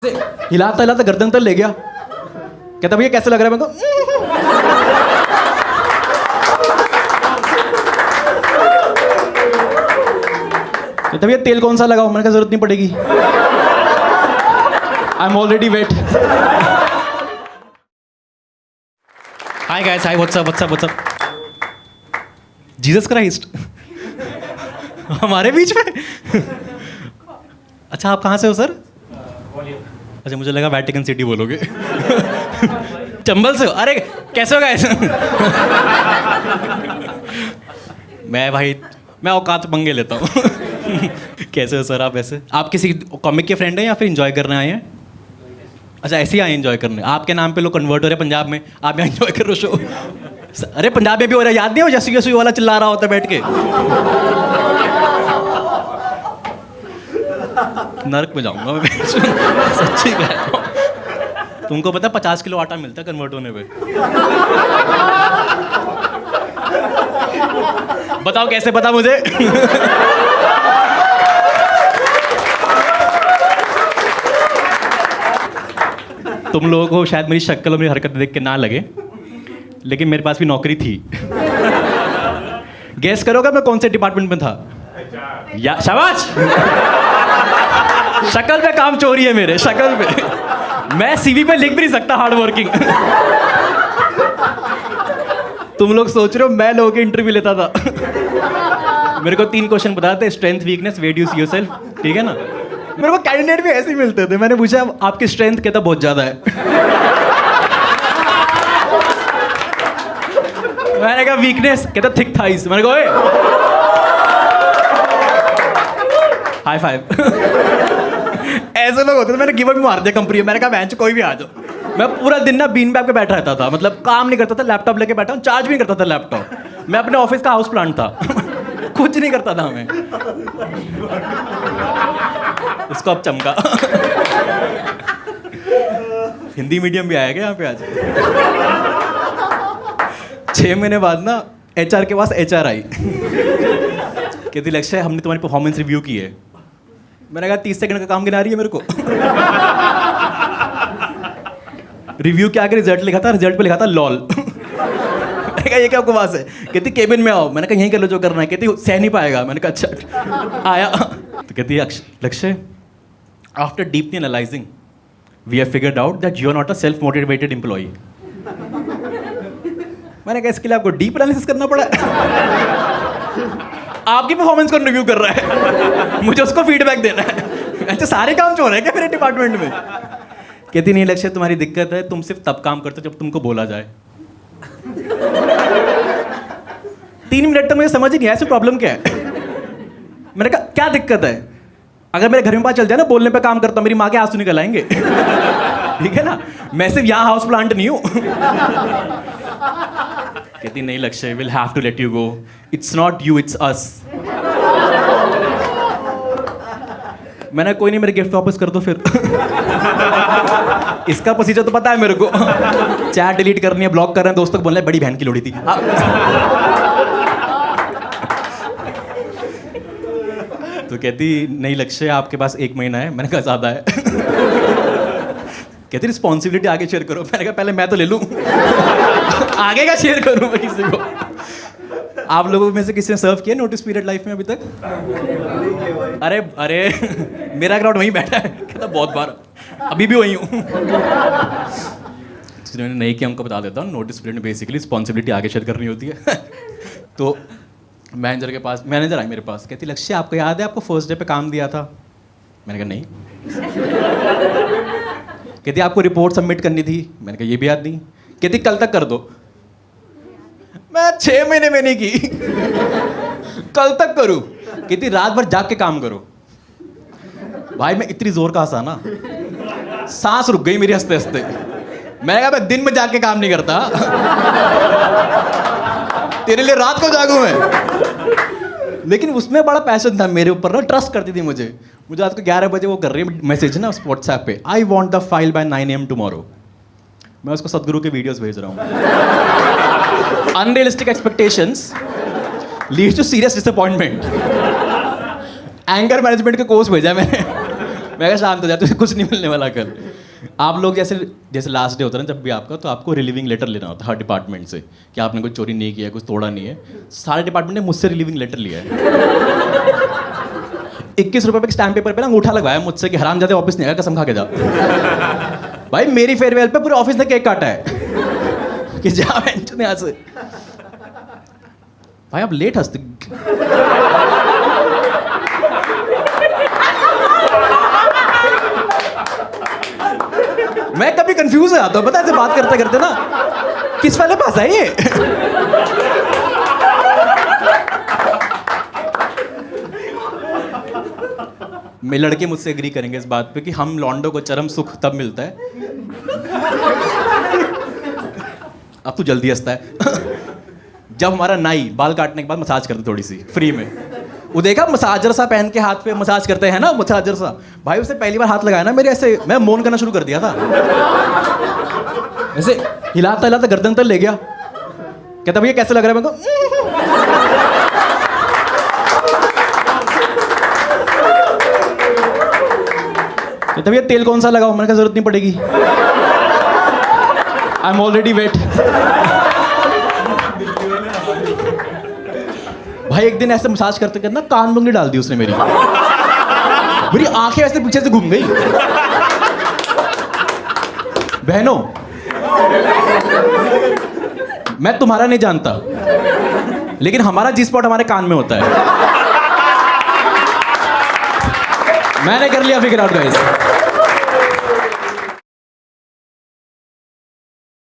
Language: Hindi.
हिलाता हिलाता गर्दन तक ले गया, कहता भैया कैसे लग रहा है मेरे को। कहता भैया तेल कौन सा लगाओ, मैंने कहा जरूरत नहीं पड़ेगी, I am already wait. Hi guys, hi what's up what's up what's up. Jesus Christ हमारे बीच में। अच्छा आप कहाँ से हो सर? अच्छा मुझे लगा वेटिकन सिटी बोलोगे। चंबल से हो? अरे कैसे हो गाइस? मैं औकात पंगे लेता हूँ। कैसे हो सर आप? ऐसे आप किसी कॉमिक के फ्रेंड हैं या फिर एंजॉय करने आए हैं? अच्छा ऐसे ही आए एंजॉय करने। आपके नाम पे लोग कन्वर्ट हो रहे हैं पंजाब में, आप यहाँ एंजॉय कर रहे हो शो। अरे पंजाब में भी हो रहा है, याद नहीं हो जैसे यसु वाला चिल्ला रहा होता है बैठ के। नर्क में जाऊंगा मैं। सच्ची कह रहा हूं। तुमको पता 50 किलो आटा मिलता है कन्वर्ट होने पे। बताओ कैसे पता मुझे? तुम लोगों को शायद मेरी शक्ल और मेरी हरकत देख के ना लगे, लेकिन मेरे पास भी नौकरी थी। गेस करोगे मैं कौन से डिपार्टमेंट में था? या शाबाश। शक्ल पे काम चोरी है मेरे, शक्ल पे। मैं सीवी पे लिख भी नहीं सकता हार्ड वर्किंग। तुम लोग सोच रहे हो मैं लोगों के इंटरव्यू लेता था। मेरे को 3 क्वेश्चन बताते, strength weakness where do you see yourself, ठीक है ना? मेरे को कैंडिडेट भी ऐसे ही मिलते थे। मैंने पूछा आपकी स्ट्रेंथ, कहता बहुत ज्यादा है। मैंने कहा वीकनेस, कहता थिक थाइस। मैंने कहा हाई फाइव। ऐसे लोग होते थे। मैंने गिव अप मार दिया कंपनी में। मैंने कहा बेंच कोई भी आ जाओ। मैं पूरा दिन ना बीन बैग पे बैठा रहता था, मतलब काम नहीं करता था, लैपटॉप लेके बैठा हूँ, चार्ज भी नहीं करता था लैपटॉप। मैं अपने ऑफिस का हाउस प्लांट था। कुछ नहीं करता था मैं। इसको अब चमका। हिंदी मीडियम भी आएगा यहाँ पे आज। 6 महीने बाद ना HR के पास HR आई, कहती लक्ष्य हमने तुम्हारी परफॉर्मेंस रिव्यू की है। मैंने कहा 30 सेकंड का काम गिना रही है मेरे को। रिव्यू के आगे रिजल्ट लिखा था, रिजल्ट पे लिखा था लॉल। मैंने कहा ये क्या बकवास है? कहती केबिन में आओ। मैंने कहा यहीं कर लो जो करना है। कहती सह नहीं पाएगा। मैंने कहा अच्छा। आया तो कहती Lakshya after deeply analysing we have figured out that you are not a self motivated employee. मैंने कहा इसके लिए आपको डीप एनालिसिस करना पड़ा। आपकी परफॉर्मेंस को रिव्यू कर रहा है, मुझे उसको फीडबैक देना है। अच्छा सारे काम चोर है क्या मेरे डिपार्टमेंट में? कहती नहीं लक्ष्य तुम्हारी दिक्कत है, तुम सिर्फ तब काम करते हो जब तुमको बोला जाए। 3 मिनट तक मुझे समझ ही नहीं आया प्रॉब्लम क्या है। मैंने कहा क्या दिक्कत है? अगर मेरे घर में पता चल जाए ना बोलने पे काम करता, मेरी माँ के आंसू निकल आएंगे। ठीक है ना? मैं सिर्फ यहाँ हाउस प्लांट नहीं हूँ। कहती नहीं Lakshya will have to let you go, it's not you it's us. मैंने कोई नहीं, मेरे गिफ्ट वापस कर दो फिर। इसका प्रोसीजर तो पता है मेरे को। चैट डिलीट करनी है, ब्लॉक कर रहे हैं, दोस्तों को बोलना है बड़ी बहन की लोड़ी थी। तो कहती नहीं लक्ष्य आपके पास 1 महीना है। मैंने कहा ज़्यादा है। कहती रिस्पॉन्सिबिलिटी आगे शेयर करो। मैंने कहा पहले मैं तो ले लूँ, आगे का शेयर करूँ मैं किसी को। आप लोगों में से किसी ने सर्व किया नोटिस पीरियड लाइफ में अभी तक? अरे मेरा क्राउड वहीं बैठा है। कहता बहुत बार, अभी भी वहीं हूँ। जिन्होंने नहीं किया उनको बता देता हूँ, नोटिस पीरियड में बेसिकली रिस्पॉन्सिबिलिटी आगे शेयर करनी होती है। तो मैनेजर आई मेरे पास, कहती लक्ष्य आपको याद है आपको फर्स्ट डे पे काम दिया था? मैंने कहा नहीं। कहती आपको रिपोर्ट सबमिट करनी थी। मैंने कहा ये भी याद नहीं। कहती कल तक कर दो। मैं 6 महीने में नहीं की। कल तक करूं? कहती रात भर जाग के काम करो। भाई मैं इतनी जोर का हंसा ना, सांस रुक गई मेरी हंसते हंसते। मैंने कहा मैं दिन में जाग के काम नहीं करता, तेरे लिए रात को जागूं मैं। लेकिन उसमें बड़ा पैशन था मेरे ऊपर ना, ट्रस्ट करती थी मुझे। रात को 11 बजे वो कर रही है मैसेज ना व्हाट्सएप पे, I want the file by 9 AM tomorrow. मैं उसको सदगुरु के वीडियोस भेज रहा हूँ। Unrealistic expectations leads to serious disappointment. Anger management का कोर्स भेजा मैंने। मैं कहा शांत हो जा, तुझे कुछ नहीं मिलने वाला कल। आप लोग जैसे जैसे लास्ट डे होता है ना जब भी आपका, तो आपको रिलीविंग लेटर लेना होता है हर डिपार्टमेंट से कि आपने कोई चोरी नहीं किया, कुछ तोड़ा नहीं है। सारे डिपार्टमेंट ने मुझसे रिलीविंग लेटर लिया है। 21 रुपये पे स्टैम्प पेपर पे ना अंगूठा लगवाया मुझसे कि हरामजादे ऑफिस नहीं आएगा, कसम खा के जा। भाई मेरी फेयरवेल पे पूरे ऑफिस ने केक काटा है कि जा यहाँ से। भाई आप लेट हंसते। मैं कभी कंफ्यूज हो जाता हूँ पता है, ऐसे बात करते करते ना, किस वाले पास है ये। मैं लड़के मुझसे एग्री करेंगे इस बात पे कि हम लॉन्डो को चरम सुख तब मिलता है। अब तू जल्दी हंसता है। जब हमारा नाई बाल काटने के बाद मसाज करते थोड़ी सी फ्री में, वो देखा मसाजर सा पहन के हाथ पे मसाज करते हैं ना, मसाजर सा। भाई उसने पहली बार हाथ लगाया ना मेरे, ऐसे मैं मौन करना शुरू कर दिया था। ऐसे हिलाता हिलाता गर्दन तक ले गया। कहता भैया कैसे लग रहा है? मैं कहता भैया तेल कौन सा लगाओ? मैंने कहा जरूरत नहीं पड़ेगी, आई एम ऑलरेडी वेट। भाई एक दिन ऐसे मसाज करते करते ना कान में उंगली डाल दी उसने मेरी। मेरी आंखें ऐसे पीछे से घूम गई। बहनों, मैं तुम्हारा नहीं जानता, लेकिन हमारा जी स्पॉट हमारे कान में होता है। मैंने कर लिया फिगर आउट गाइस।